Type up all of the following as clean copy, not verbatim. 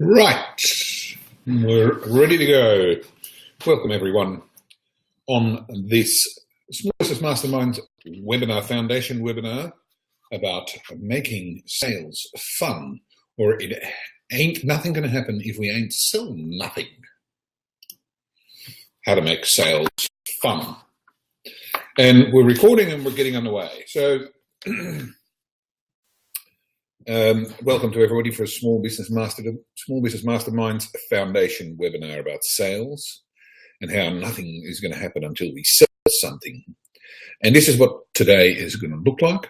Right, we're ready to go. Welcome everyone on this Small Business Masterminds webinar, foundation webinar about making sales fun, or it ain't nothing going to happen if we ain't sell nothing. How to make sales fun. And we're recording and we're getting underway. So welcome to everybody for a Small Business Masterminds Foundation webinar about sales and how nothing is going to happen until we sell something. And this is what today is going to look like.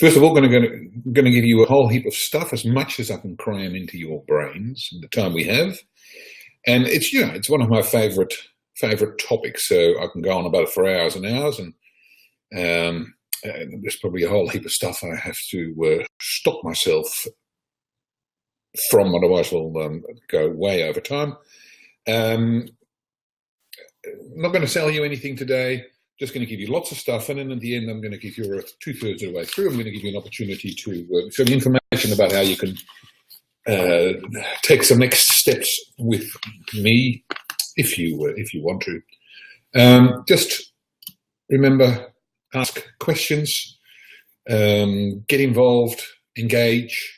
First of all, going to give you a whole heap of stuff, as much as I can cram into your brains in the time we have. And it's, you know, it's one of my favorite topics, so I can go on about it for hours and hours. And there's probably a whole heap of stuff I have to stop myself from, otherwise we'll go way over time. I'm not going to sell you anything today, just going to give you lots of stuff, and then at the end I'm going to give you 2/3 of the way through, I'm going to give you an opportunity to some information about how you can take some next steps with me if you want to. Just remember, ask questions, get involved, engage.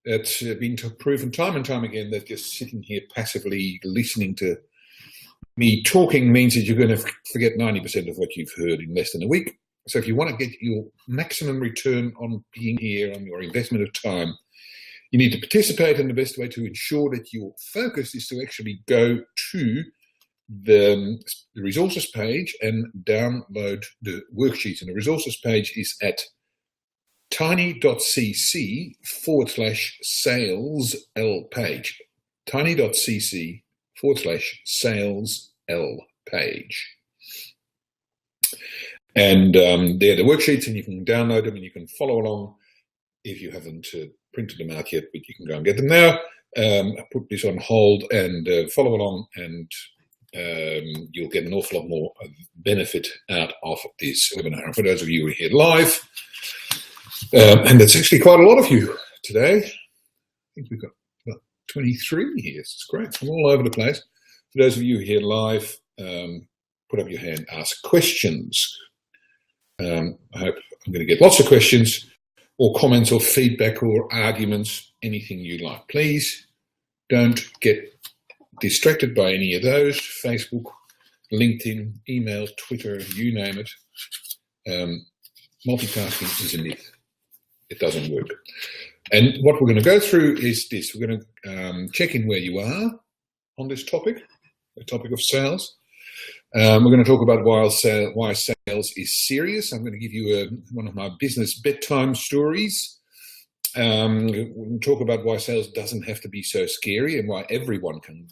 It's been proven time and time again that just sitting here passively listening to me talking means that you're going to forget 90% of what you've heard in less than a week. So if you want to get your maximum return on being here, on your investment of time, you need to participate, and the best way to ensure that your focus is to actually go to the resources page and download the worksheets. And the resources page is at tiny.cc/sales L page. tiny.cc/sales L page. And they're the worksheets, and you can download them and you can follow along if you haven't printed them out yet, but you can go and get them now. Put this on hold and follow along, and you'll get an awful lot more benefit out of this webinar. And for those of you who are here live, and that's actually quite a lot of you today. I think we've got about 23 here. It's great. I'm all over the place. For those of you who are here live, put up your hand, ask questions. I hope I'm going to get lots of questions or comments or feedback or arguments, anything you like. Please don't get distracted by any of those. Facebook, LinkedIn, email, Twitter, you name it. Multitasking is a myth. It doesn't work. And what we're going to go through is this. We're going to check in where you are on this topic, the topic of sales. We're going to talk about why sales is serious. I'm going to give you one of my business bedtime stories. We'll talk about why sales doesn't have to be so scary and why everyone can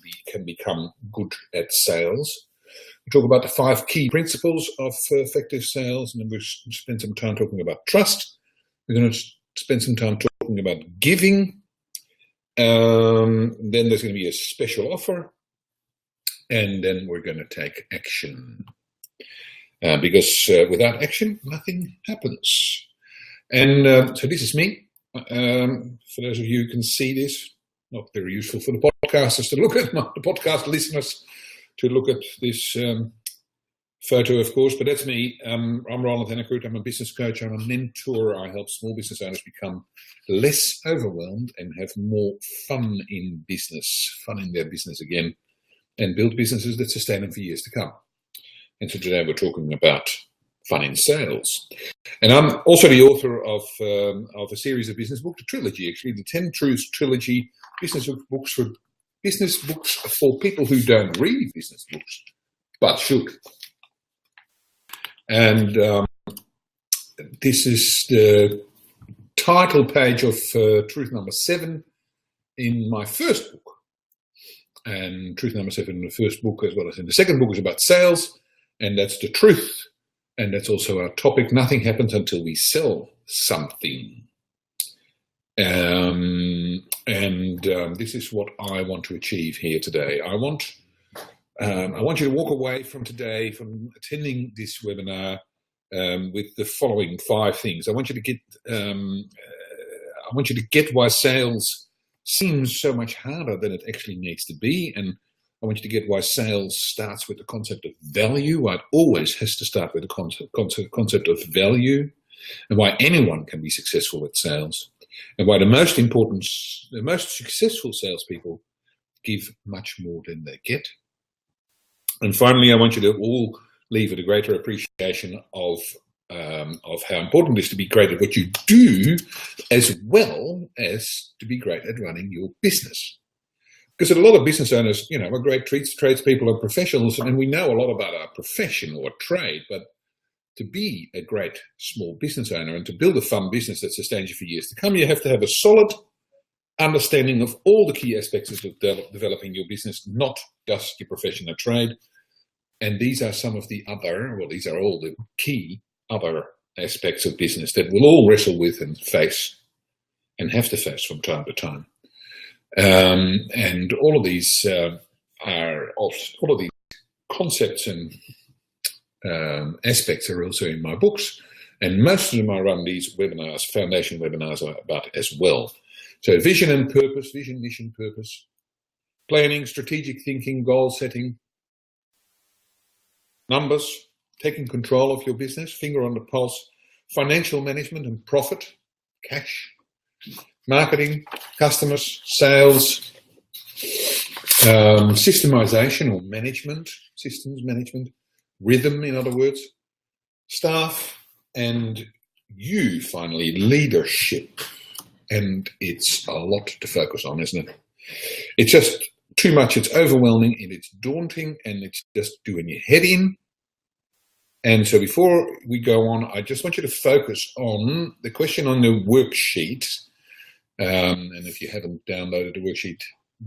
become good at sales. We'll talk about the 5 key principles of effective sales, and then we'll spend some time talking about trust. We're going to spend some time talking about giving. Then there's going to be a special offer, and then we're going to take action. Because without action, nothing happens. And so this is me. For those of you who can see this, not very useful for the podcasters to look at, not the podcast listeners to look at this photo, of course, but that's me. I'm Roland Hanekroot. I'm a business coach. I'm a mentor. I help small business owners become less overwhelmed and have more fun in their business again, and build businesses that sustain them for years to come. And so today we're talking about fun in sales. And I'm also the author of a series of business books, a trilogy actually, the 10 Truths trilogy, business books for people who don't read business books, but should. And this is the title page of truth number 7 in my first book. And truth number 7 in the first book, as well as in the second book, is about sales, and that's the truth. And that's also our topic. Nothing happens until we sell something. This is what I want to achieve here today. I want you to walk away from today, from attending this webinar, with the following 5 things. I want you to get why sales seems so much harder than it actually needs to be. And I want you to get why sales starts with the concept of value, why it always has to start with the concept of value, and why anyone can be successful at sales, and why the most successful salespeople give much more than they get. And finally, I want you to all leave with a greater appreciation of how important it is to be great at what you do, as well as to be great at running your business. Because a lot of business owners, are great tradespeople and professionals, and we know a lot about our profession or trade, but to be a great small business owner and to build a fun business that sustains you for years to come, you have to have a solid understanding of all the key aspects of developing your business, not just your profession or trade. And these are some of the these are all the key other aspects of business that we'll all wrestle with and face and have to face from time to time. And all of these concepts and aspects are also in my books, and most of them I run these webinars, foundation webinars, about as well. So vision and purpose, vision, mission, purpose, planning, strategic thinking, goal setting, numbers, taking control of your business, finger on the pulse, financial management and profit, cash, marketing, customers, sales, systemization or management, systems management, rhythm, in other words, staff, and you, finally, leadership. And it's a lot to focus on, isn't it? It's just too much. It's overwhelming and it's daunting and it's just doing your head in. And so before we go on, I just want you to focus on the question on the worksheet. And if you haven't downloaded the worksheet,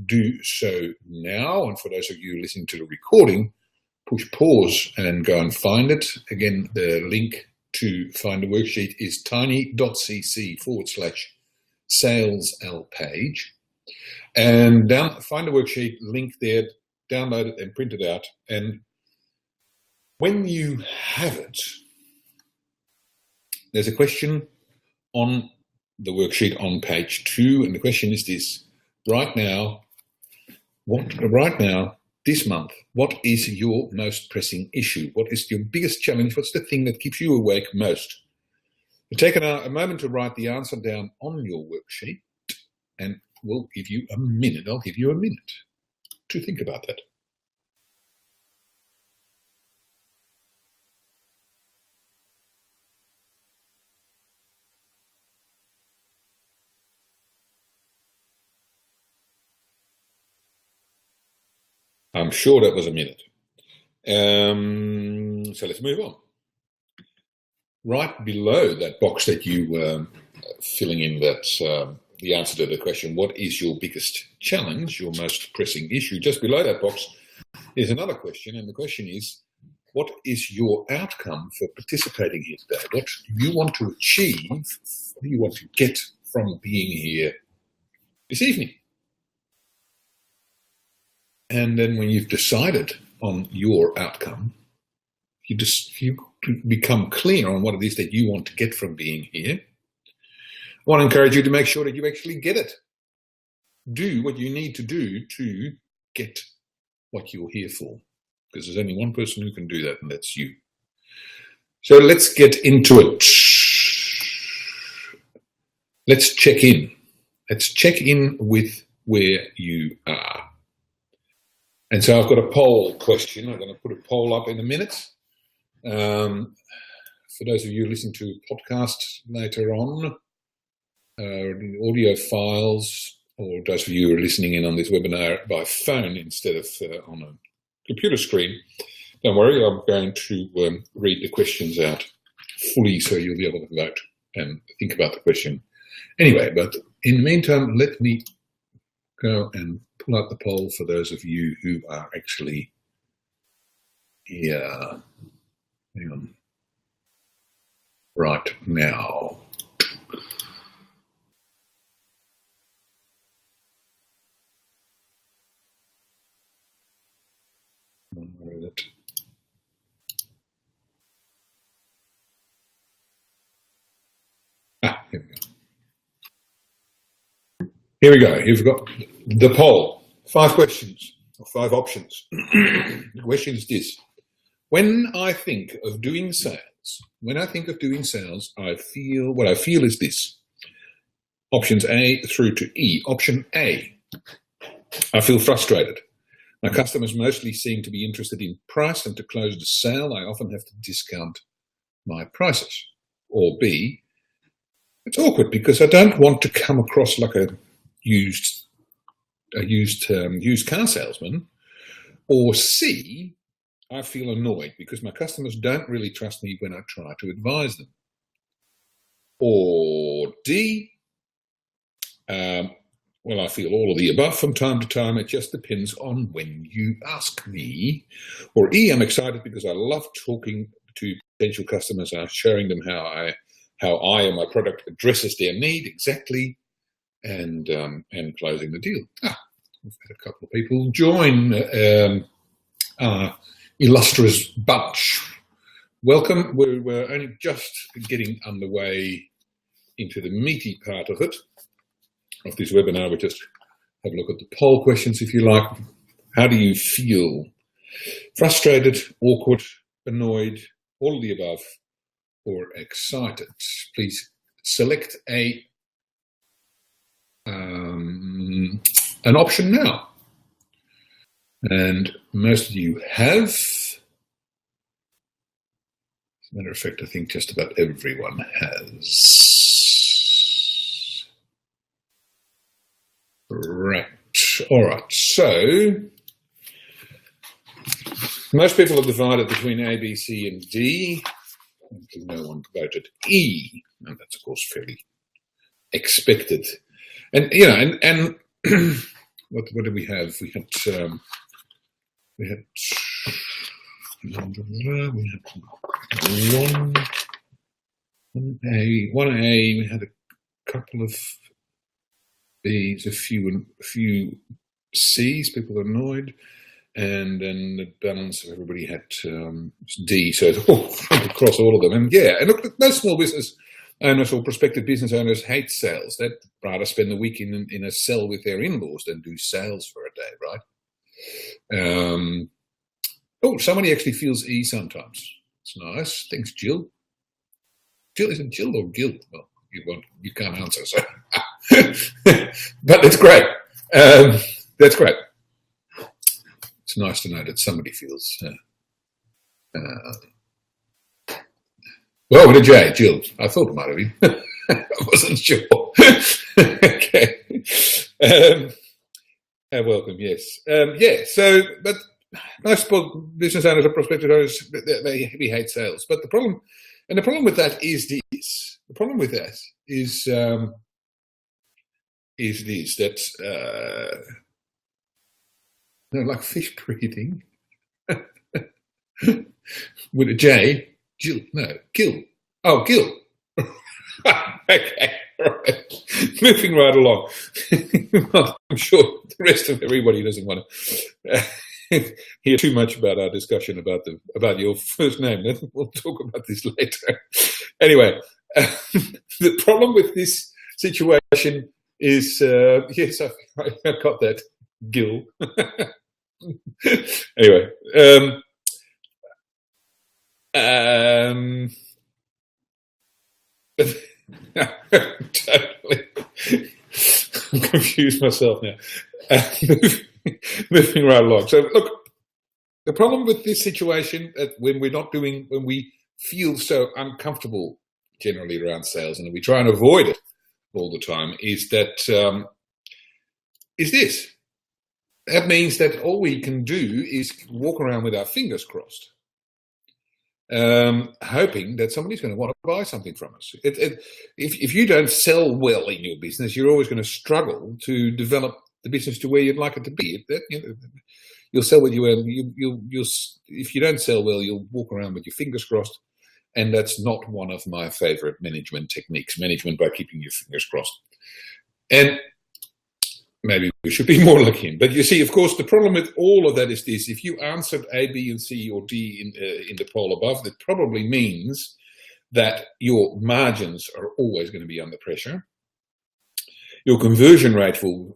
do so now. And for those of you listening to the recording, push pause and go and find it. Again, the link to find the worksheet is tiny.cc/sales page. And find the worksheet, link there, download it and print it out. And when you have it, there's a question on the worksheet on page 2. And the question is this: right now, this month, what is your most pressing issue? What is your biggest challenge? What's the thing that keeps you awake most? You take a moment to write the answer down on your worksheet, and we'll give you a minute. I'll give you a minute to think about that. I'm sure that was a minute. So let's move on. Right below that box that you were filling in, that's the answer to the question, what is your biggest challenge, your most pressing issue? Just below that box is another question, and the question is, what is your outcome for participating here today? What do you want to achieve? What do you want to get from being here this evening? And then when you've decided on your outcome, you become clear on what it is that you want to get from being here. I want to encourage you to make sure that you actually get it. Do what you need to do to get what you're here for, because there's only one person who can do that, and that's you. So let's get into it. Let's check in. Let's check in with where you are. And so I've got a poll question. I'm going to put a poll up in a minute. For those of you listening to podcasts later on, the audio files, or those of you who are listening in on this webinar by phone instead of on a computer screen, don't worry, I'm going to read the questions out fully so you'll be able to vote and think about the question. Anyway, but in the meantime, let me go and pull out the poll for those of you who are actually here. Hang on. Right now. Where is it? Here we go. Here we go. You've got the poll. 5 questions or 5 options. The question is this. When I think of doing sales, I feel, what I feel is this. Options A through to E. Option A, I feel frustrated. My customers mostly seem to be interested in price, and to close the sale, I often have to discount my prices. Or B, it's awkward because I don't want to come across like a used car salesman. Or C, I feel annoyed because my customers don't really trust me when I try to advise them. Or D, well, I feel all of the above from time to time. It just depends on when you ask me. Or E, I'm excited because I love talking to potential customers and showing them how I and my product addresses their need exactly, and closing the deal. We've had a couple of people join our illustrious bunch. Welcome. We're only just getting underway into the meaty part of it, of this webinar. We'll just have a look at the poll questions if you like. How do you feel? Frustrated, awkward, annoyed, all of the above, or excited? Please select an option now. And most of you have. As a matter of fact, I think just about everyone has. Right. All right. So most people are divided between A, B, C, and D. No one voted E, and that's of course fairly expected. And you know, and what did we have? We had 1A. We had a couple of B's, a few C's. People annoyed, and then the balance of everybody had D. So across all of them, and yeah, and look, most small business owners or prospective business owners hate sales. They'd rather spend the week in a cell with their in-laws than do sales for a day, right? Somebody actually feels E sometimes. It's nice. Thanks, Jill. Jill, is it Jill or Gil? Well, you can't answer, so. But that's great. That's great. It's nice to know that somebody feels. Well, with a J, Jill. I thought it might have been. I wasn't sure. Okay. Welcome. Yes. Yeah. So, but most business owners or prospective owners, they hate sales. But the problem with that is this. The problem with that is this, that like fish breathing with a J. Jill, no, Gil. Oh, Gil. Okay, right. Moving right along. Well, I'm sure the rest of everybody doesn't want to hear too much about our discussion about your first name. We'll talk about this later. Anyway, the problem with this situation is, yes, I got that, Gil. Anyway, totally. I'm confused myself now. Moving right along. So look, the problem with this situation, when we feel so uncomfortable generally around sales, and we try and avoid it all the time, is that is this. That means that all we can do is walk around with our fingers crossed, hoping that somebody's going to want to buy something from us. If you don't sell well in your business, you're always going to struggle to develop the business to where you'd like it to be. You'll sell what you earn. If you don't sell well, you'll walk around with your fingers crossed, and that's not one of my favorite management techniques. Management by keeping your fingers crossed, and maybe we should be more like him. But you see, of course, the problem with all of that is this. If you answered A, B, and C, or D in the poll above, that probably means that your margins are always going to be under pressure. Your conversion rate will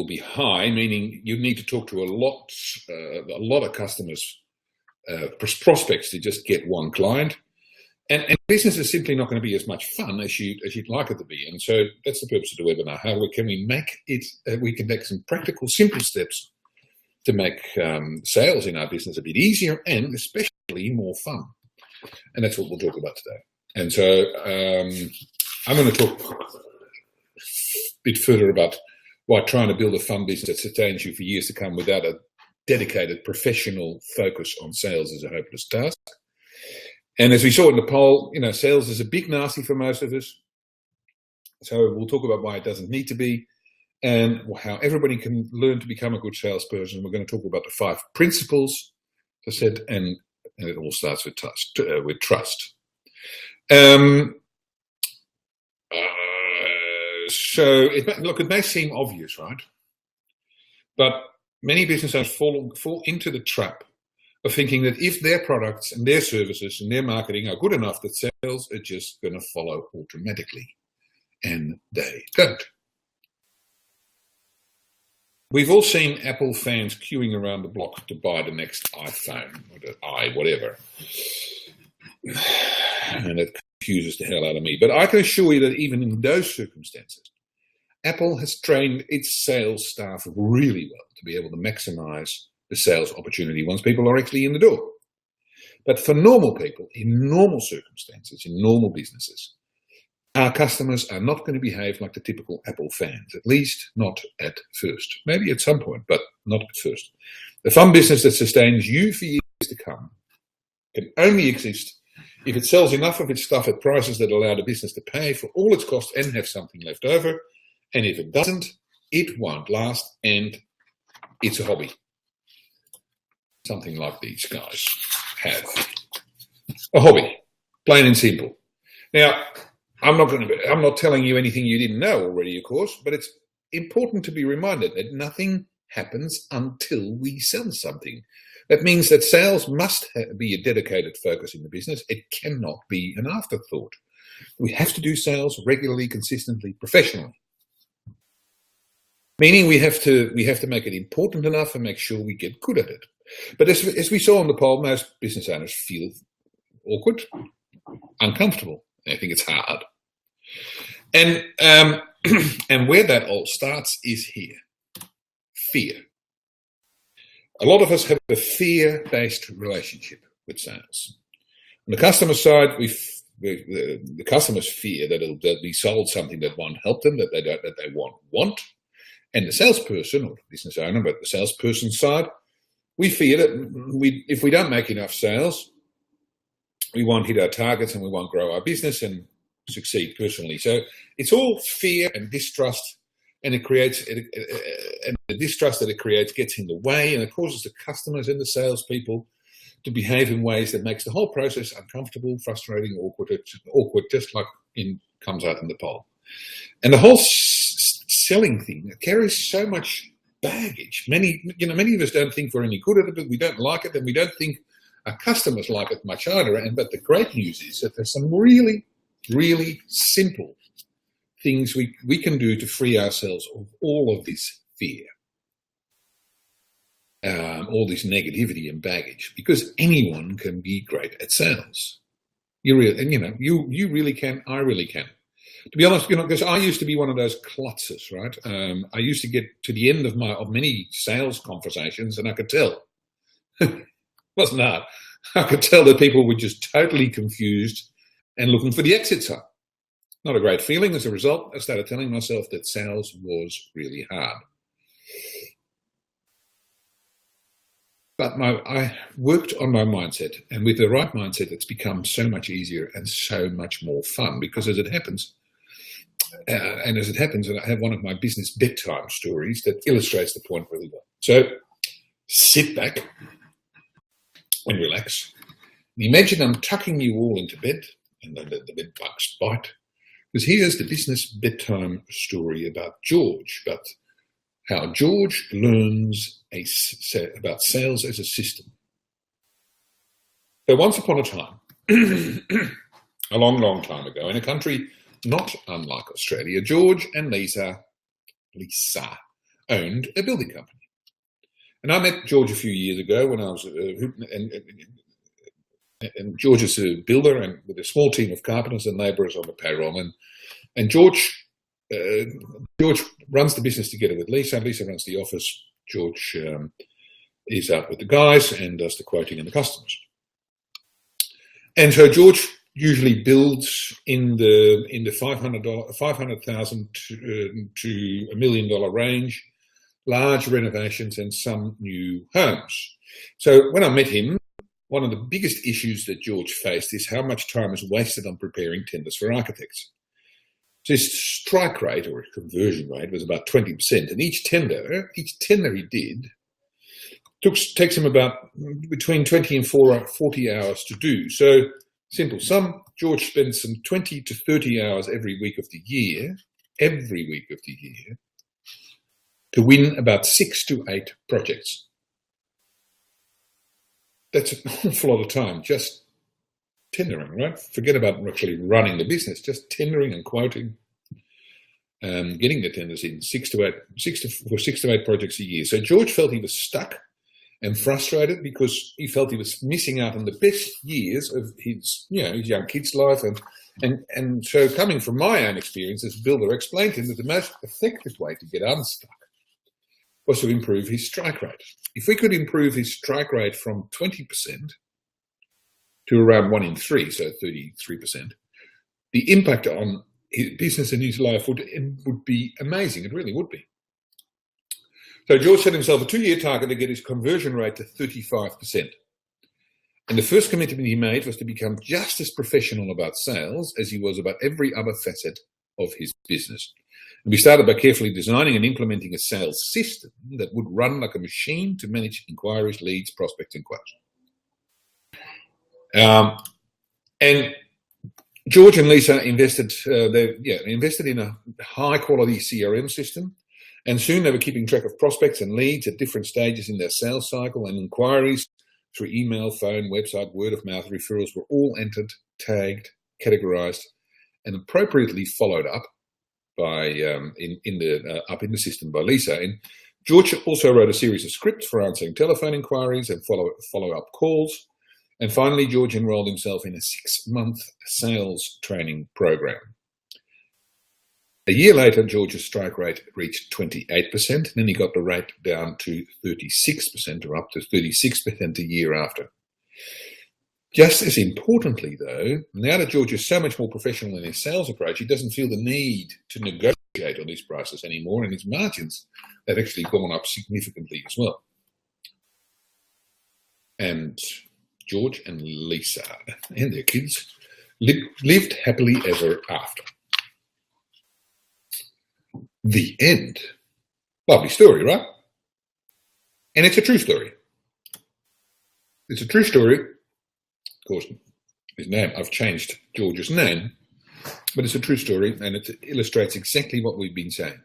be high, meaning you need to talk to a lot of customers, prospects to just get one client. And business is simply not going to be as much fun as you'd like it to be. And so that's the purpose of the webinar. How can we make it? We can take some practical, simple steps to make sales in our business a bit easier and especially more fun. And that's what we'll talk about today. And so I'm going to talk a bit further about why trying to build a fun business that sustains you for years to come without a dedicated professional focus on sales is a hopeless task. And as we saw in the poll, sales is a big nasty for most of us. So we'll talk about why it doesn't need to be and how everybody can learn to become a good salesperson. We're going to talk about the 5 principles, as I said, and it all starts with trust. So it may seem obvious, right? But many business owners fall into the trap of thinking that if their products and their services and their marketing are good enough, that sales are just going to follow automatically. And they don't. We've all seen Apple fans queuing around the block to buy the next iPhone or the whatever. And it confuses the hell out of me. But I can assure you that even in those circumstances, Apple has trained its sales staff really well to be able to maximize the sales opportunity once people are actually in the door. But for normal people, in normal circumstances, in normal businesses, our customers are not going to behave like the typical Apple fans, at least not at first. Maybe at some point, but not at first. The fun business that sustains you for years to come can only exist if it sells enough of its stuff at prices that allow the business to pay for all its costs and have something left over. And if it doesn't, it won't last, and it's a hobby. Something like these guys have. A hobby, plain and simple. Now, I'm not telling you anything you didn't know already, of course, but it's important to be reminded that nothing happens until we sell something. That means that sales must be a dedicated focus in the business. It cannot be an afterthought. We have to do sales regularly, consistently, professionally. Meaning we have to make it important enough and make sure we get good at it. But as we saw on the poll, most business owners feel awkward, uncomfortable. They think it's hard. And and where that all starts is here. Fear. A lot of us have a fear-based relationship with sales. On the customer side, the customers fear that they'll be sold something that won't help them, that they won't want. And the salesperson, or the business owner, but the salesperson side, we fear that if we don't make enough sales, we won't hit our targets and we won't grow our business and succeed personally. So it's all fear and distrust, and the distrust that it creates gets in the way, and it causes the customers and the salespeople to behave in ways that makes the whole process uncomfortable, frustrating, awkward, just like comes out in the poll. And the whole selling thing carries so much baggage. Many of us don't think we're any good at it, but we don't like it, and we don't think our customers like it much either. But the great news is that there's some really, really simple things we can do to free ourselves of all of this fear, all this negativity and baggage, because anyone can be great at sales. You really can. I really can. To be honest, because I used to be one of those klutzes, right? I used to get to the end of many sales conversations, and I could tell. Wasn't hard. I could tell that people were just totally confused and looking for the exit sign. Not a great feeling. As a result, I started telling myself that sales was really hard. But I worked on my mindset, and with the right mindset, it's become so much easier and so much more fun, because as it happens, and I have one of my business bedtime stories that illustrates the point really well. So sit back and relax. And imagine I'm tucking you all into bed, and then the bed bugs bite. Because here's the business bedtime story about George, about how George learns about sales as a system. So once upon a time, a long, long time ago, in a country not unlike Australia, George and Lisa owned a building company. And I met George a few years ago when I was, and George is a builder and with a small team of carpenters and labourers on the payroll. And George runs the business together with Lisa. Lisa runs the office. George is out with the guys and does the quoting and the customers. And so George usually builds in the $500,000 to $1 million range, large renovations and some new homes. So when I met him, one of the biggest issues that George faced is how much time is wasted on preparing tenders for architects. So his strike rate or conversion rate was about 20%, and each tender he did takes him about between 20 and 40 hours to do. So simple sum, George spends some 20 to 30 hours every week of the year, to win about 6 to 8 projects. That's an awful lot of time just tendering, right? Forget about actually running the business, just tendering and quoting, getting the tenders in 6 to 8 projects a year. So George felt he was stuck and frustrated because he felt he was missing out on the best years of his young kid's life. And so coming from my own experience as a builder, I explained to him that the most effective way to get unstuck was to improve his strike rate. If we could improve his strike rate from 20% to around 1 in 3, so 33%, the impact on his business and his life would be amazing. It really would be. So George set himself a 2-year target to get his conversion rate to 35%. And the first commitment he made was to become just as professional about sales as he was about every other facet of his business. And we started by carefully designing and implementing a sales system that would run like a machine to manage inquiries, leads, prospects, and quotes. And George and Lisa invested in a high-quality CRM system, and soon they were keeping track of prospects and leads at different stages in their sales cycle, and inquiries through email, phone, website, word of mouth referrals were all entered, tagged, categorized, and appropriately followed up by in the system by Lisa. And George also wrote a series of scripts for answering telephone inquiries and follow-up calls. And finally, George enrolled himself in a 6-month sales training program. A year later, George's strike rate reached 28%, and then he got the rate down to 36%, or up to 36% a year after. Just as importantly, though, now that George is so much more professional in his sales approach, he doesn't feel the need to negotiate on his prices anymore, and his margins have actually gone up significantly as well. And George and Lisa and their kids lived happily ever after. The end. Lovely story, right? And it's a true story. It's a true story. Of course, his name, I've changed George's name, but it's a true story, and it illustrates exactly what we've been saying.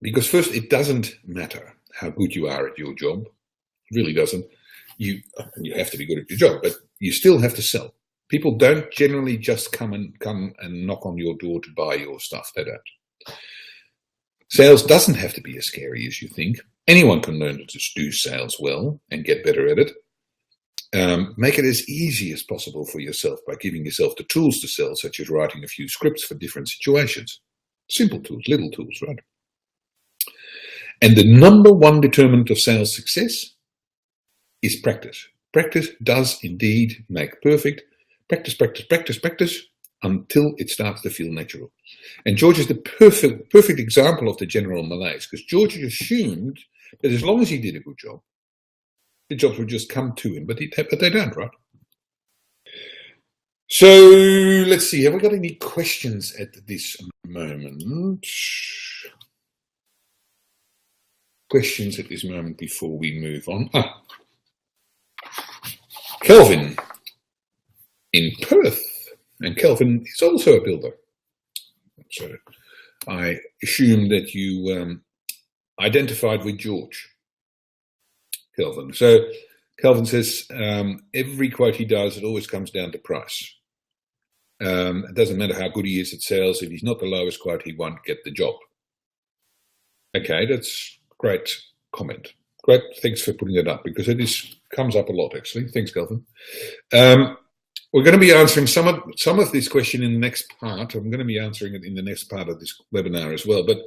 Because first, it doesn't matter how good you are at your job. It really doesn't. You have to be good at your job, but you still have to sell. People don't generally just come and knock on your door to buy your stuff. They don't. Sales doesn't have to be as scary as you think. Anyone can learn to do sales well and get better at it. Make it as easy as possible for yourself by giving yourself the tools to sell, such as writing a few scripts for different situations. Simple tools, little tools, right? And the number one determinant of sales success is practice. Practice does indeed make perfect. Practice, practice, practice, practice until it starts to feel natural. And George is the perfect example of the general malaise, because George assumed that as long as he did a good job, the jobs would just come to him, but they don't, right? So let's see, have we got any questions at this moment? Questions at this moment before we move on? Kelvin in Perth, and Kelvin is also a builder. So I assume that you identified with George, Kelvin. So Kelvin says every quote he does, it always comes down to price. It doesn't matter how good he is at sales. If he's not the lowest quote, he won't get the job. Okay, that's great comment. Great, thanks for putting it up, because it comes up a lot, actually. Thanks, Kelvin. We're going to be answering some of this question in the next part. I'm going to be answering it in the next part of this webinar as well. But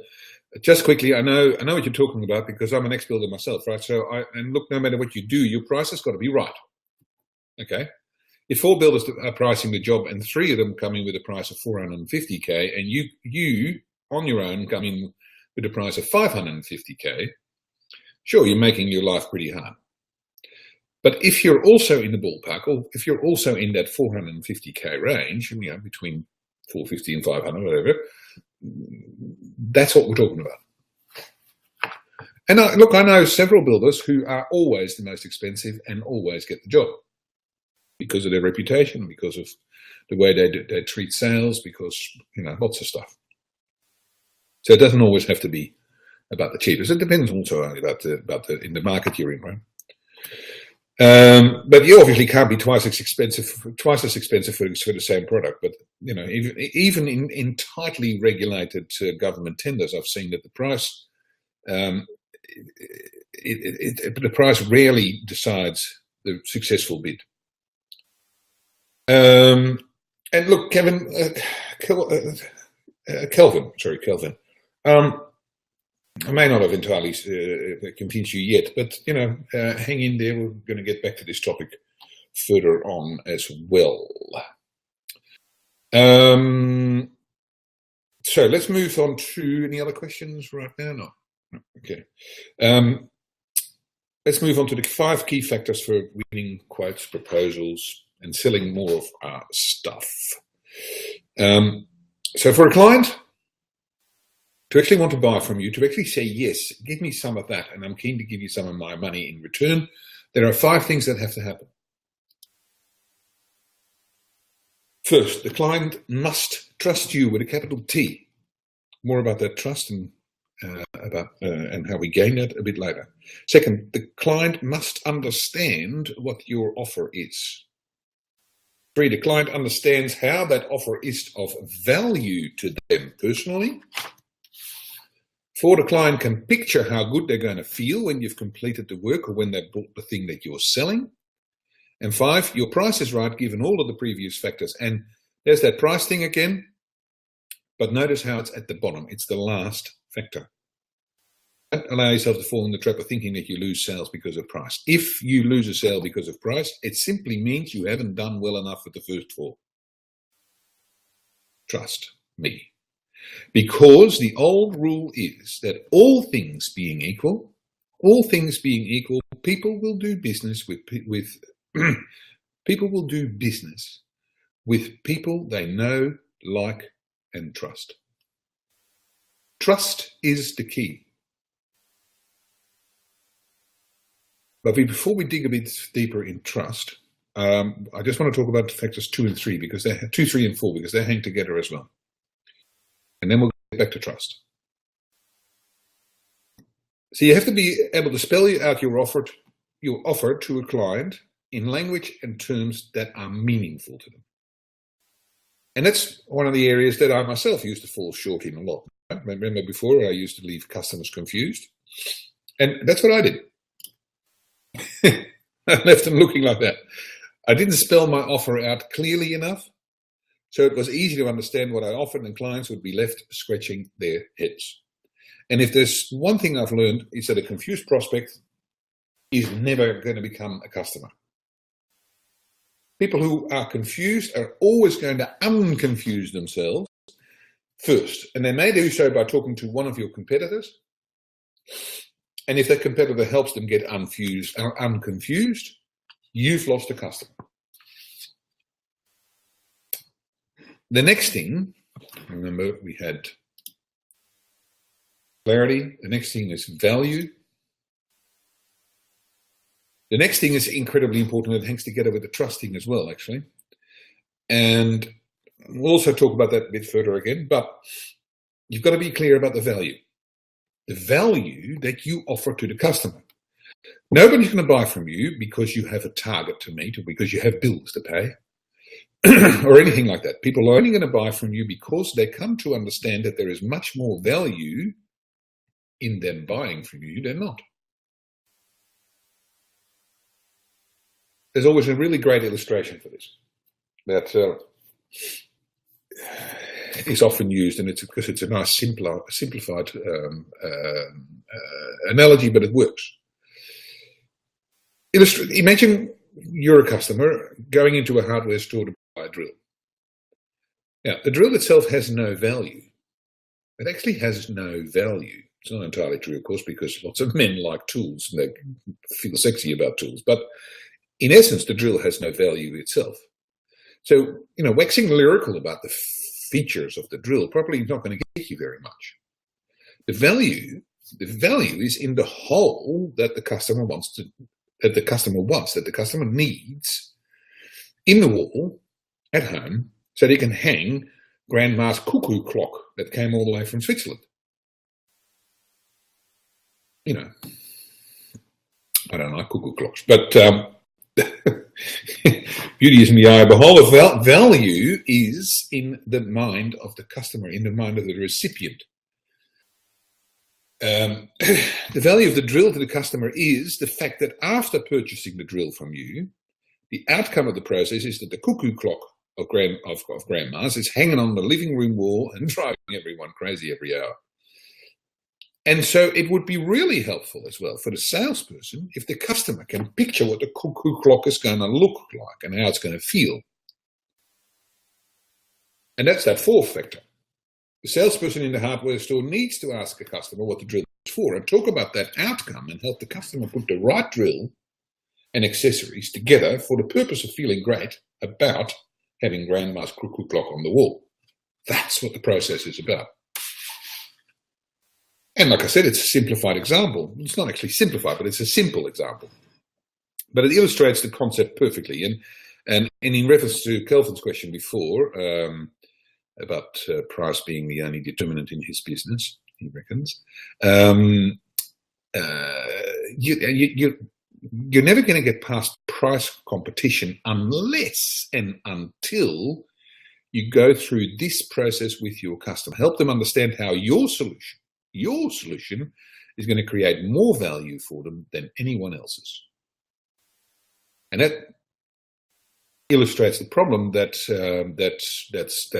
just quickly, I know what you're talking about, because I'm an ex-builder myself, right? And look, no matter what you do, your price has got to be right. Okay. If 4 builders are pricing the job and 3 of them come in with a price of 450K, and you on your own come in with a price of 550K, sure, you're making your life pretty hard. But if you're also in the ballpark, or if you're also in that 450K range, between 450 and 500, whatever, that's what we're talking about. And look, I know several builders who are always the most expensive and always get the job because of their reputation, because of the way they treat sales, because, lots of stuff. So it doesn't always have to be about the cheapest. It depends also about the in the market you're in, right? But you obviously can't be twice as expensive for the same product. But even in tightly regulated government tenders, I've seen that the price the price rarely decides the successful bid. And look, Kelvin. I may not have entirely convinced you yet, but, hang in there. We're going to get back to this topic further on as well. So let's move on to any other questions right now? No. Okay. Let's move on to the 5 key factors for winning quotes, proposals, and selling more of our stuff. So for a client to actually want to buy from you, to actually say, yes, give me some of that, and I'm keen to give you some of my money in return, there are 5 things that have to happen. First, the client must trust you with a capital T. More about that trust and how we gain that a bit later. Second, the client must understand what your offer is. 3, the client understands how that offer is of value to them personally. 4, the client can picture how good they're going to feel when you've completed the work or when they've bought the thing that you're selling. And 5, your price is right given all of the previous factors. And there's that price thing again, but notice how it's at the bottom. It's the last factor. Don't allow yourself to fall in the trap of thinking that you lose sales because of price. If you lose a sale because of price, it simply means you haven't done well enough with the first 4. Trust me. Because the old rule is that all things being equal, people will do business with people will do business with people they know, like, and trust. Trust is the key. But before we dig a bit deeper in trust, I just want to talk about factors 2 and 3 because they're 2, 3, and 4 because they hang together as well. And then we'll get back to trust. So you have to be able to spell out your offer to a client in language and terms that are meaningful to them. And that's one of the areas that I myself used to fall short in a lot. Remember before I used to leave customers confused? And that's what I did. I left them looking like that. I didn't spell my offer out clearly enough, so it was easy to understand what I offered, and clients would be left scratching their heads. And if there's one thing I've learned, is that a confused prospect is never going to become a customer. People who are confused are always going to unconfuse themselves first, and they may do so by talking to one of your competitors. And if that competitor helps them get unconfused, you've lost a customer. The next thing, remember we had clarity. The next thing is value. The next thing is incredibly important. It hangs together with the trust thing as well, actually. And we'll also talk about that a bit further again, but you've got to be clear about the value. The value that you offer to the customer. Nobody's going to buy from you because you have a target to meet or because you have bills to pay. or anything like that. People are only going to buy from you because they come to understand that there is much more value in them buying from you than not. There's always a really great illustration for this that is often used, and it's because it's a nice simplified analogy, but it works. Imagine you're a customer going into a hardware store to buy a drill. Now, the drill itself has no value. It actually has no value. It's not entirely true, of course, because lots of men like tools and they feel sexy about tools. But in essence, the drill has no value itself. So, waxing lyrical about the features of the drill probably is not going to get you very much. The value is in the hole that the customer wants, that the customer needs in the wall at home so they can hang Grandma's cuckoo clock that came all the way from Switzerland. I don't like cuckoo clocks, but beauty is in the eye of the beholder. Value is in the mind of the customer, in the mind of the recipient. The value of the drill to the customer is the fact that after purchasing the drill from you, the outcome of the process is that the cuckoo clock of Grandma's is hanging on the living room wall and driving everyone crazy every hour. And so it would be really helpful as well for the salesperson if the customer can picture what the cuckoo clock is going to look like and how it's going to feel. And that's that fourth factor. The salesperson in the hardware store needs to ask a customer what the drill is for and talk about that outcome and help the customer put the right drill and accessories together for the purpose of feeling great about having Grandma's cuckoo clock on the wall. That's what the process is about. And like I said, it's a simplified example. It's not actually simplified, but it's a simple example. But it illustrates the concept perfectly. And in reference to Kelvin's question before, about price being the only determinant in his business, he reckons, you're never going to get past price competition unless and until you go through this process with your customer. Help them understand how your solution is going to create more value for them than anyone else's. And that illustrates the problem that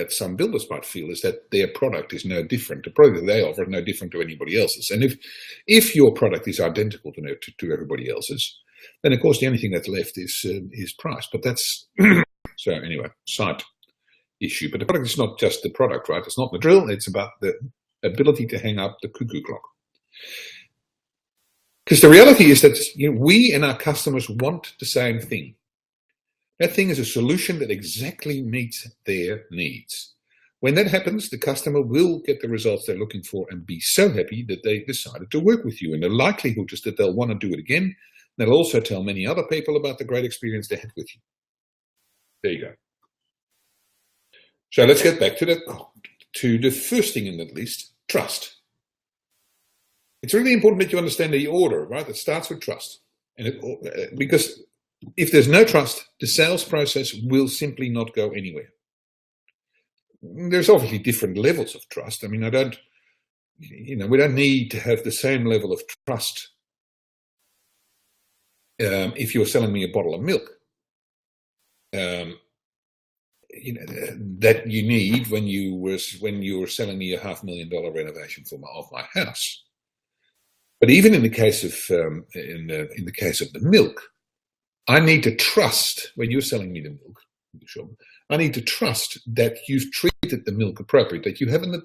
some builders might feel is that their product is no different. The product that they offer is no different to anybody else's. And if your product is identical to everybody else's, then of course the only thing that's left is price. But that's so anyway, side issue. But the product is not just the product, right? It's not the drill. It's about the ability to hang up the cuckoo clock. Because the reality is that we and our customers want the same thing. That thing is a solution that exactly meets their needs. When that happens, the customer will get the results they're looking for and be so happy that they decided to work with you. And the likelihood is that they'll want to do it again. They'll also tell many other people about the great experience they had with you. There you go. So let's get back to the first thing in that list, trust. It's really important that you understand the order, right? It starts with trust. Because if there's no trust, the sales process will simply not go anywhere. There's obviously different levels of trust. I mean, we don't need to have the same level of trust if you're selling me a bottle of milk. That you need when you were selling me a $500,000 renovation of my house. But even in the case of in the case of the milk, I need to trust when you're selling me the milk in the shop. I need to trust that you've treated the milk appropriately, that you haven't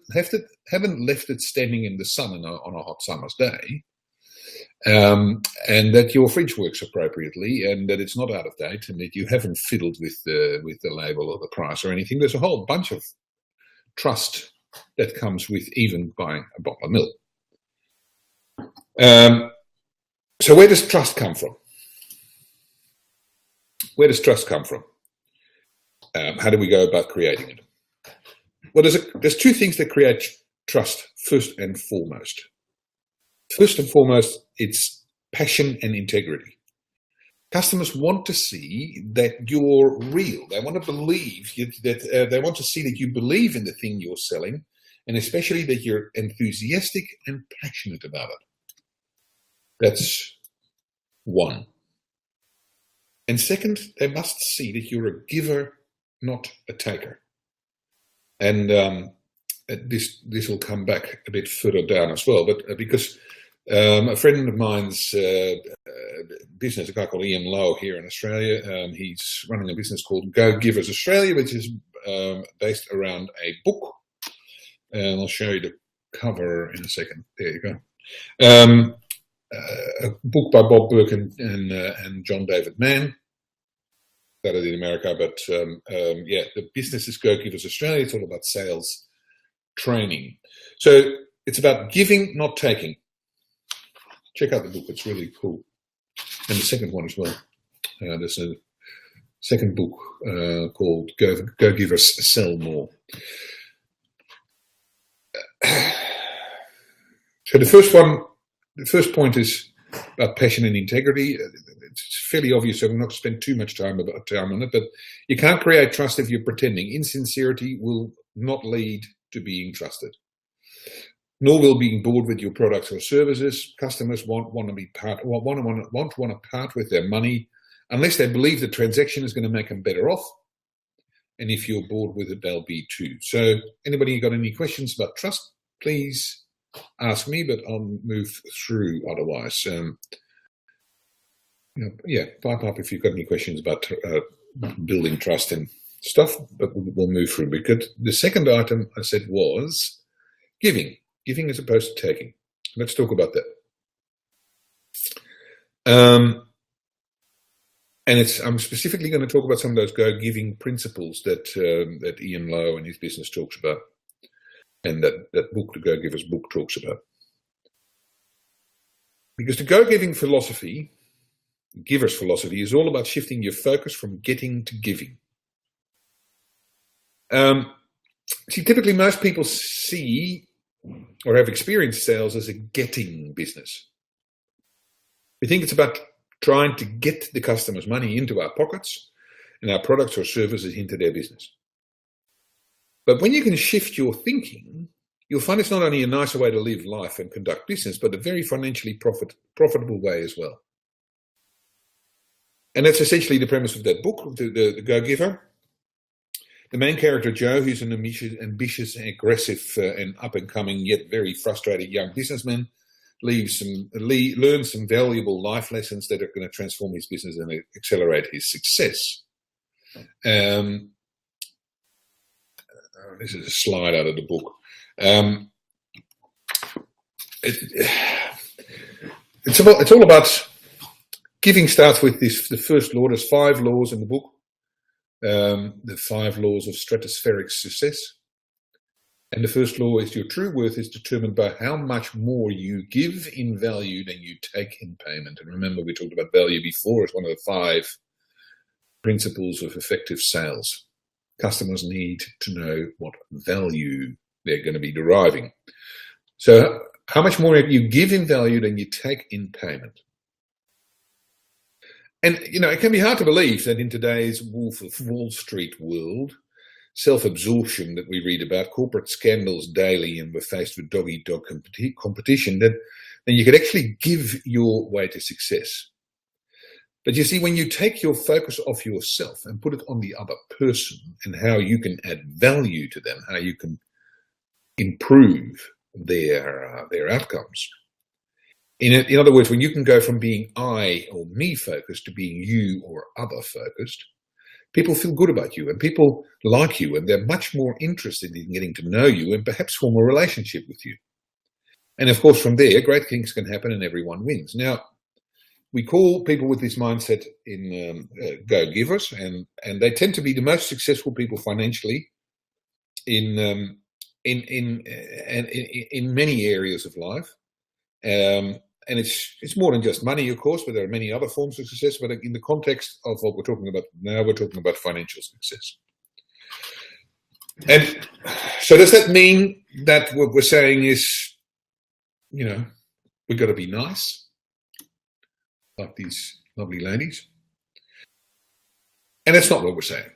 left it standing in the sun on a hot summer's day, and that your fridge works appropriately, and that it's not out of date, and that you haven't fiddled with the label or the price or anything. There's a whole bunch of trust that comes with even buying a bottle of milk. So where does trust come from? Where does trust come from? How do we go about creating it? Well, there's two things that create trust first and foremost. First and foremost, it's passion and integrity. Customers want to see that you're real. They want to believe that they want to see that you believe in the thing you're selling, and especially that you're enthusiastic and passionate about it. That's one. And second, they must see that you're a giver, not a taker. And this will come back a bit further down as well, but because a friend of mine's business, a guy called Ian Lowe here in Australia, he's running a business called Go Givers Australia, which is based around a book. And I'll show you the cover in a second. There you go. A book by Bob Burke and John David Mann. Started in America, but yeah, the business is Go Givers Australia. It's all about sales training. So it's about giving, not taking. Check out the book; it's really cool. And the second one as well. There's a second book called Go Givers Sell More. So the first point is about passion and integrity. It's fairly obvious, so I'm not going to spend too much time on it, but you can't create trust if you're pretending. Insincerity will not lead to being trusted, nor will being bored with your products or services. Customers want to part with their money unless they believe the transaction is going to make them better off. And if you're bored with it, they'll be too. So anybody got any questions about trust, please ask me, but I'll move through otherwise. Yeah, pipe up if you've got any questions about building trust and stuff, but we'll move through. Because the second item I said was giving as opposed to taking. Let's talk about that. And I'm specifically going to talk about some of those go-giving principles that Ian Lowe and his business talks about, and that book, the Go Givers book, talks about. Because the go-giving philosophy, giver's philosophy, is all about shifting your focus from getting to giving. See, typically most people see or have experienced sales as a getting business. We think it's about trying to get the customer's money into our pockets and our products or services into their business. But when you can shift your thinking, you'll find it's not only a nicer way to live life and conduct business, but a very financially profitable way as well. And that's essentially the premise of that book, the Go-Giver. The main character, Joe, who's an ambitious, aggressive, and up-and-coming, yet very frustrated young businessman, learns some valuable life lessons that are going to transform his business and accelerate his success. This is a slide out of the book. It's all about giving. Starts with the first law. There's 5 laws in the book. The 5 laws of stratospheric success. And the first law is your true worth is determined by how much more you give in value than you take in payment. And remember, we talked about value before. It's one of the 5 principles of effective sales. Customers need to know what value they're going to be deriving. So how much more you give in value than you take in payment. And, it can be hard to believe that in today's Wolf of Wall Street world, self-absorption that we read about, corporate scandals daily, and we're faced with dog-eat-dog competition, then you could actually give your way to success. But you see, when you take your focus off yourself and put it on the other person and how you can add value to them, how you can improve their outcomes. In other words, when you can go from being I or me focused to being you or other focused, people feel good about you and people like you, and they're much more interested in getting to know you and perhaps form a relationship with you. And of course, from there, great things can happen and everyone wins. Now, we call people with this mindset in go-givers, and they tend to be the most successful people financially in many areas of life. And it's more than just money, of course, but there are many other forms of success. But in the context of what we're talking about now, we're talking about financial success. And so does that mean that what we're saying is, we've got to be nice, like these lovely ladies? And that's not what we're saying.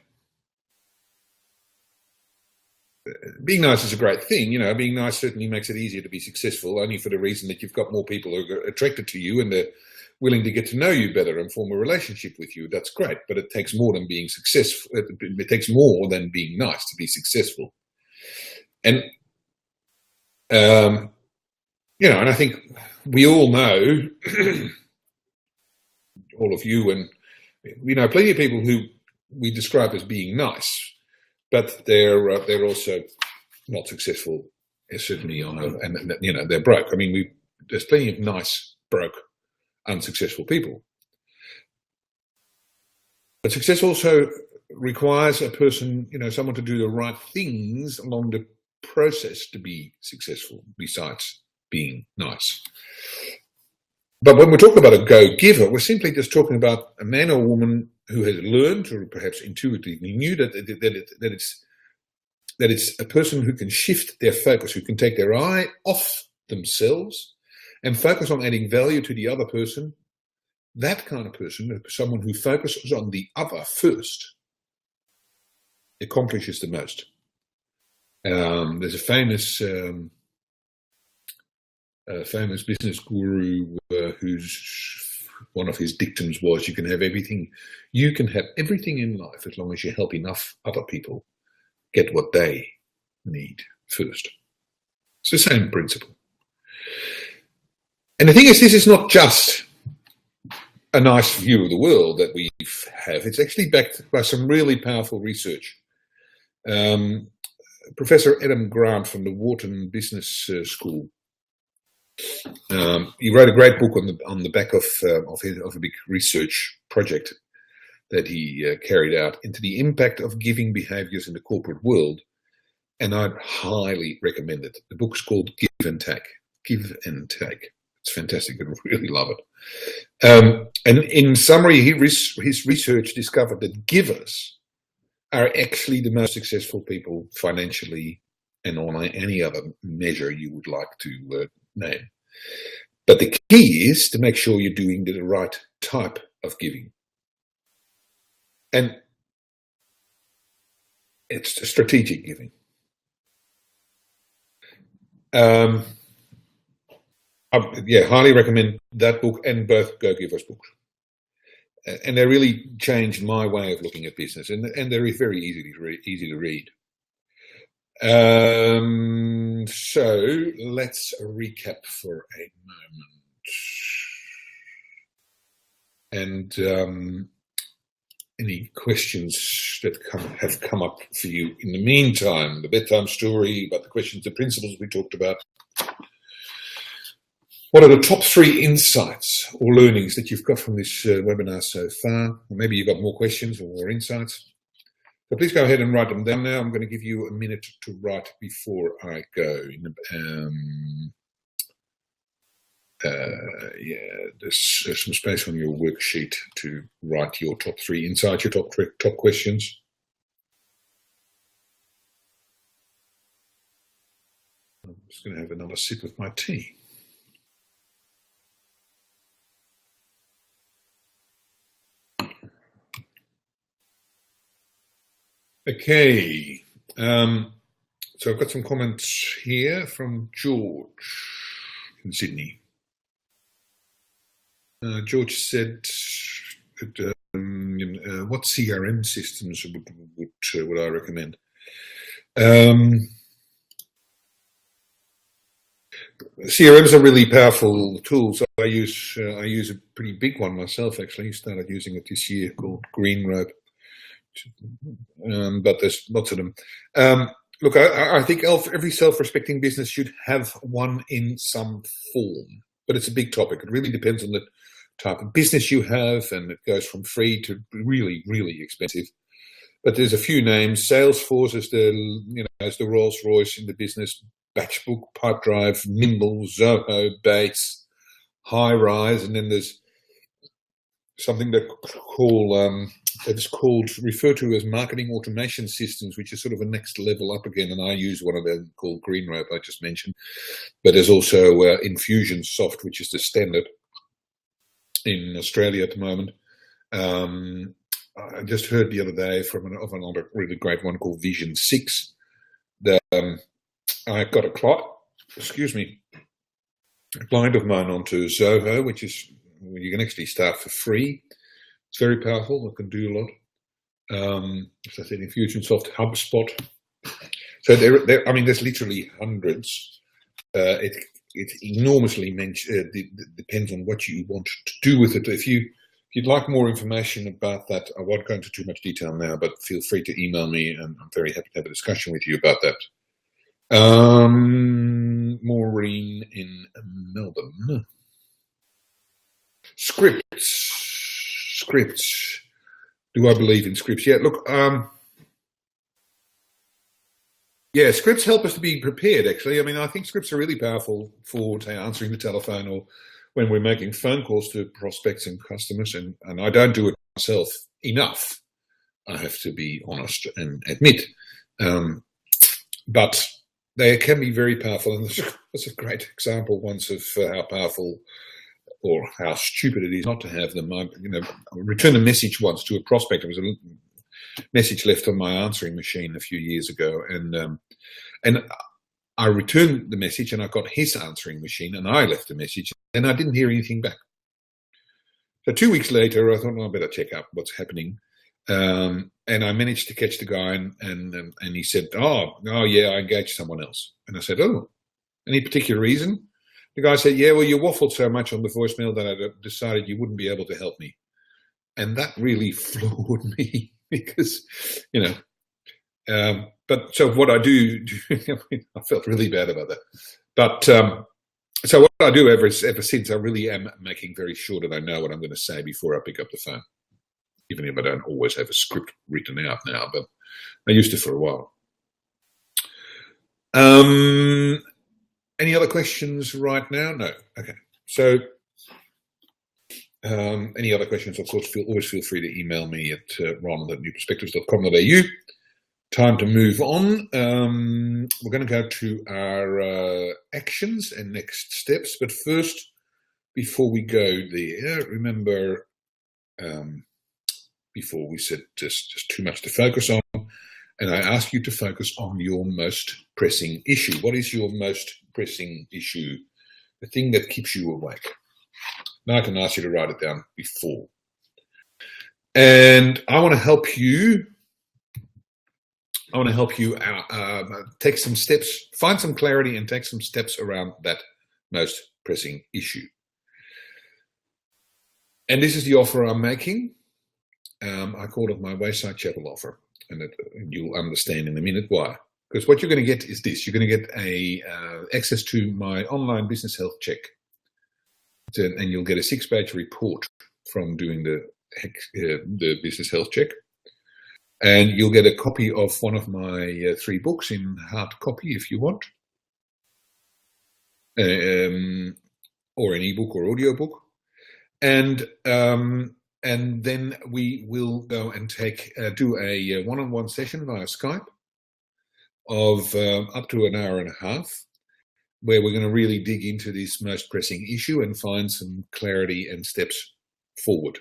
Being nice is a great thing. You know, being nice certainly makes it easier to be successful, only for the reason that you've got more people who are attracted to you and they're willing to get to know you better and form a relationship with you. That's great, but it takes more than being successful. It takes more than being nice to be successful. And, you know, and I think we all know, all of you, and we know plenty of people who we describe as being nice, but they're also not successful, certainly and you know, they're broke. I mean, there's plenty of nice, broke, unsuccessful people. But success also requires a person, you know, someone to do the right things along the process to be successful, besides being nice. But when we're talking about a go-giver, we're simply just talking about a man or woman who has learned, or perhaps intuitively knew, that it's a person who can shift their focus, who can take their eye off themselves and focus on adding value to the other person. That kind of person, someone who focuses on the other first, accomplishes the most. There's a famous business guru whose one of his dictums was, you can have everything in life as long as you help enough other people get what they need first. It's the same principle. And the thing is, this is not just a nice view of the world that we have. It's actually backed by some really powerful research. Professor Adam Grant from the Wharton Business School, he wrote a great book on the back of a big research project that he carried out into the impact of giving behaviors in the corporate world, and I'd highly recommend it. The book's called Give and Take. Give and Take. It's fantastic. I really love it. And in summary, his research discovered that givers are actually the most successful people financially and on any other measure you would like to name. But the key is to make sure you're doing the right type of giving. And it's strategic giving. Highly recommend that book and both Go Givers books. And they really changed my way of looking at business, and they're very easy to read. So let's recap for a moment. And any questions that have come up for you in the meantime, the bedtime story, about the questions, the principles we talked about. What are the top 3 insights or learnings that you've got from this webinar so far? Or maybe you've got more questions or more insights. So please go ahead and write them down now. I'm going to give you a minute to write before I go. There's some space on your worksheet to write your top 3 insights, your top questions. I'm just going to have another sip of my tea. Okay, so I've got some comments here from George in Sydney. George said, what CRM systems would I recommend? CRMs are really powerful tools. I use a pretty big one myself, actually. Started using it this year, called Green Rope. But there's lots of them. Look, I think every self-respecting business should have one in some form, but it's a big topic. It really depends on the type of business you have, and it goes from free to really, really expensive. But there's a few names. Salesforce is the Rolls Royce in the business. Batchbook, Pipedrive, Nimble, Zoho, Base, HighRise, and then there's something that referred to as marketing automation systems, which is sort of a next level up again. And I use one of them called Green Rope, I just mentioned. But there's also Infusionsoft, which is the standard in Australia at the moment. I just heard the other day from another really great one called Vision 6 that I got a client of mine onto Zoho, which is you can actually start for free. It's very powerful. It can do a lot. As I said, Infusionsoft, HubSpot. So there's literally hundreds. It enormously depends on what you want to do with it. If you'd like more information about that, I won't go into too much detail now, but feel free to email me, and I'm very happy to have a discussion with you about that. Maureen in Melbourne. Scripts. Do I believe in scripts? Yeah, look, scripts help us to be prepared, actually. I mean, I think scripts are really powerful for, say, answering the telephone or when we're making phone calls to prospects and customers, and I don't do it myself enough, I have to be honest and admit. But they can be very powerful, and there's a great example once of how powerful or how stupid it is not to have them. I returned a message once to a prospect. It was a message left on my answering machine a few years ago, and I returned the message, and I got his answering machine, and I left a message, and I didn't hear anything back. So 2 weeks later, I thought, well, I better check out what's happening. And I managed to catch the guy, and he said, oh yeah, I engaged someone else. And I said, oh, any particular reason? The guy said, yeah, well, you waffled so much on the voicemail that I decided you wouldn't be able to help me. And that really floored me because, but so what I do, I felt really bad about that. But so what I do ever since, I really am making very sure that I know what I'm going to say before I pick up the phone. Even if I don't always have a script written out now, but I used to for a while. Any other questions right now? No. Okay. So any other questions, of course, always feel free to email me at ronald@newperspectives.com.au. Time to move on. We're going to go to our actions and next steps. But first, before we go there, remember, before we said just too much to focus on, and I ask you to focus on your most pressing issue. What is your most pressing issue? The thing that keeps you awake. Now I can ask you to write it down before. And I want to help you. Take some steps, find some clarity, and take some steps around that most pressing issue. And this is the offer I'm making. I call it my Wayside Chapel offer, and you'll understand in a minute why. Because what you're going to get is this: you're going to get access to my online business health check, and you'll get a 6-page report from doing the business health check, and you'll get a copy of one of my 3 books in hard copy if you want, or an ebook or audio book, and then we will go and do a one-on-one session via Skype of up to an hour and a half, where we're going to really dig into this most pressing issue and find some clarity and steps forward.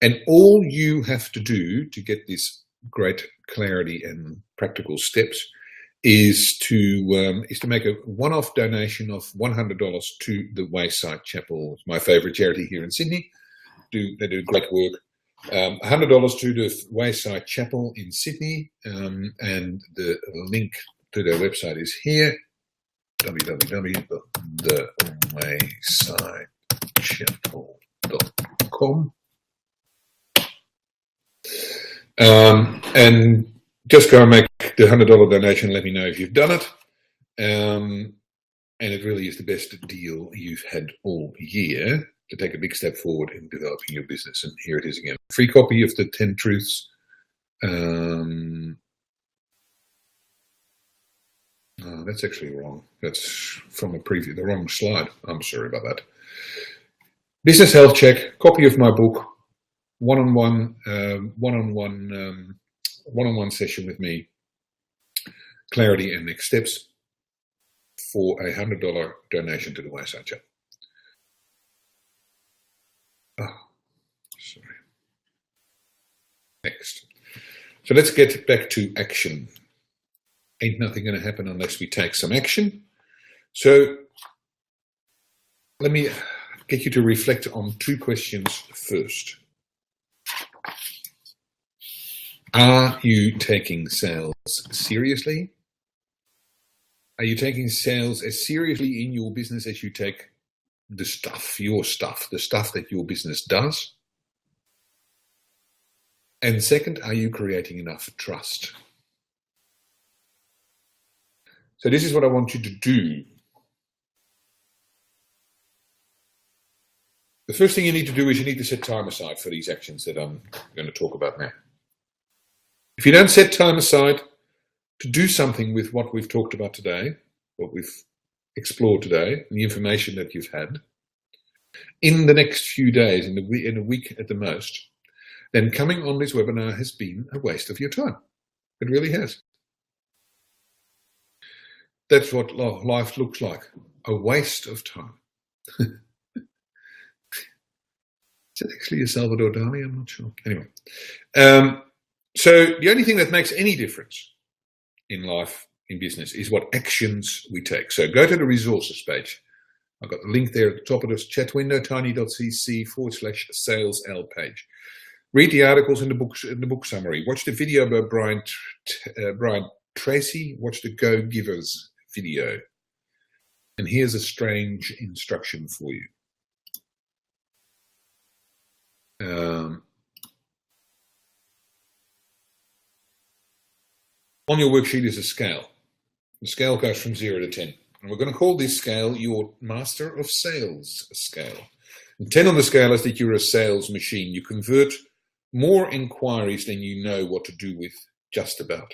And all you have to do to get this great clarity and practical steps is to make a one-off donation of $100 to the Wayside Chapel, my favourite charity here in Sydney. They do great work. $100 to the Wayside Chapel in Sydney, and the link to their website is here, www.thewaysidechapel.com. And just go and make the $100 donation. Let me know if you've done it. And it really is the best deal you've had all year to take a big step forward in developing your business. And here it is again. Free copy of the 10 Truths. That's actually wrong. That's from the wrong slide. I'm sorry about that. Business health check, copy of my book, one-on-one session with me, clarity and next steps for a $100 donation to the Wayside Chapel. Oh, sorry. Next. So let's get back to action. Ain't nothing going to happen unless we take some action. So let me get you to reflect on two questions first. Are you taking sales seriously? Are you taking sales as seriously in your business as you take the stuff, the stuff that your business does? And second, are you creating enough trust? So this is what I want you to do. The first thing you need to do is you need to set time aside for these actions that I'm going to talk about now. If you don't set time aside to do something with what we've talked about today, what we've explored today, and the information that you've had, in the next few days, in a week at the most, then coming on this webinar has been a waste of your time. It really has. That's what life looks like, a waste of time. Is it actually a Salvador Dali? I'm not sure. Anyway, so the only thing that makes any difference in life, in business, is what actions we take. So go to the resources page. I've got the link there at the top of this chat window, tiny.cc/salesl page. Read the articles in the book summary. Watch the video by Brian Tracy. Watch the Go Givers video. And here's a strange instruction for you. On your worksheet is a scale. The scale goes from 0 to 10. And we're going to call this scale your Master of Sales scale. And 10 on the scale is that you're a sales machine. You convert more inquiries than you know what to do with just about.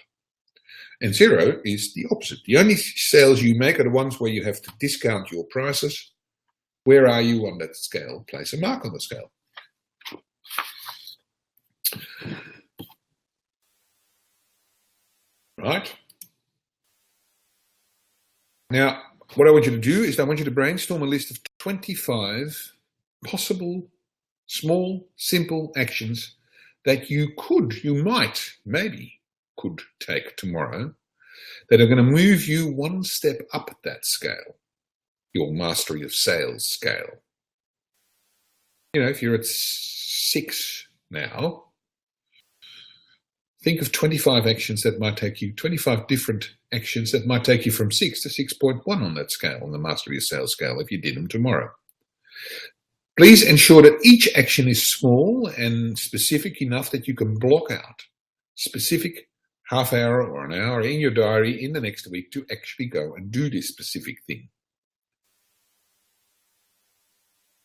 And 0 is the opposite. The only sales you make are the ones where you have to discount your prices. Where are you on that scale? Place a mark on the scale. Right? Now, what I want you to do is I want you to brainstorm a list of 25 possible, small, simple actions that you might, maybe could take tomorrow that are going to move you one step up that scale, your mastery of sales scale. You know, if you're at 6 now, think of 25 actions that might take you, 25 different actions that might take you from 6 to 6.1 on that scale, on the mastery of sales scale, if you did them tomorrow. Please ensure that each action is small and specific enough that you can block out specific half hour or an hour in your diary in the next week to actually go and do this specific thing.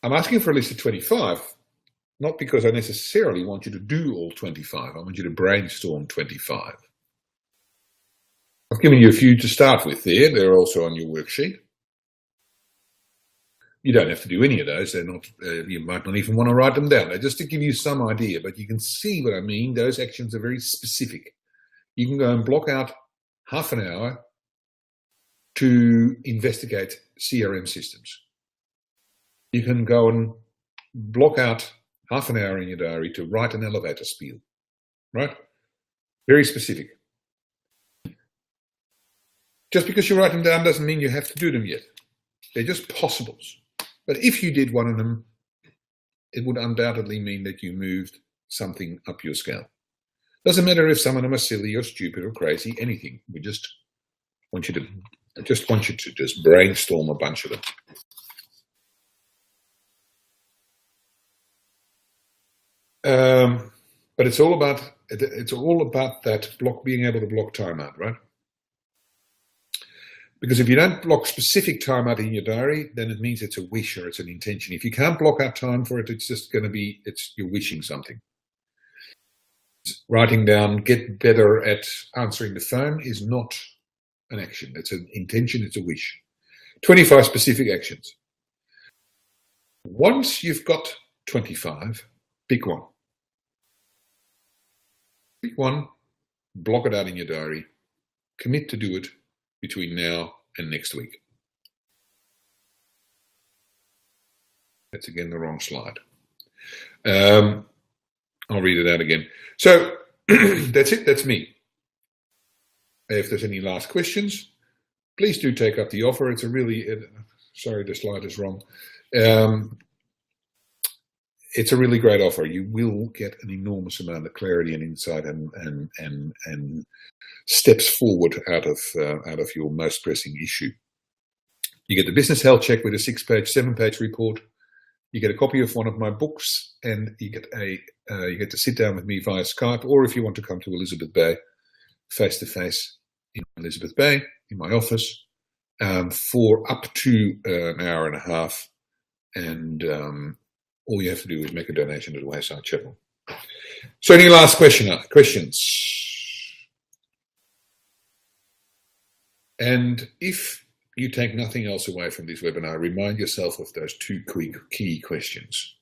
I'm asking for a list of 25, not because I necessarily want you to do all 25. I want you to brainstorm 25. I've given you a few to start with there. They're also on your worksheet. You don't have to do any of those. They're not. You might not even want to write them down. They're just to give you some idea, but you can see what I mean. Those actions are very specific. You can go and block out half an hour to investigate CRM systems. You can go and block out half an hour in your diary to write an elevator spiel, right? Very specific. Just because you write them down doesn't mean you have to do them yet. They're just possibles. But if you did one of them, it would undoubtedly mean that you moved something up your scale. Doesn't matter if some of them are silly or stupid or crazy, anything. I just want you to just brainstorm a bunch of them. But it's all about that being able to block time out, right? Because if you don't block specific time out in your diary, then it means it's a wish or it's an intention. If you can't block out time for it, it's just going to be, you're wishing something. Writing down, get better at answering the phone is not an action. It's an intention, it's a wish. 25 specific actions. Once you've got 25, pick one. Pick one, block it out in your diary, commit to do it between now and next week. That's again the wrong slide. I'll read it out again. So that's it. That's me. If there's any last questions, please do take up the offer. It's a really, sorry, the slide is wrong. It's a really great offer. You will get an enormous amount of clarity and insight and steps forward out of your most pressing issue. You get the business health check with a 6-page, 7-page report. You get a copy of one of my books, and you get to sit down with me via Skype, or if you want to come to Elizabeth Bay, face to face in Elizabeth Bay in my office for up to an hour and a half, and all you have to do is make a donation to the Wayside Chapel. So, any last questions? And if you take nothing else away from this webinar, remind yourself of those 2 key questions.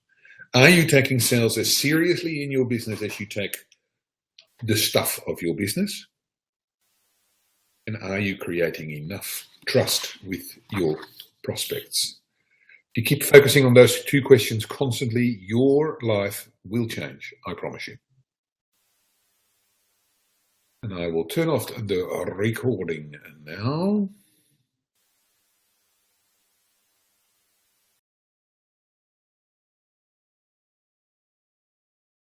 Are you taking sales as seriously in your business as you take the stuff of your business? And are you creating enough trust with your prospects? If you keep focusing on those 2 questions constantly, your life will change, I promise you. And I will turn off the recording now.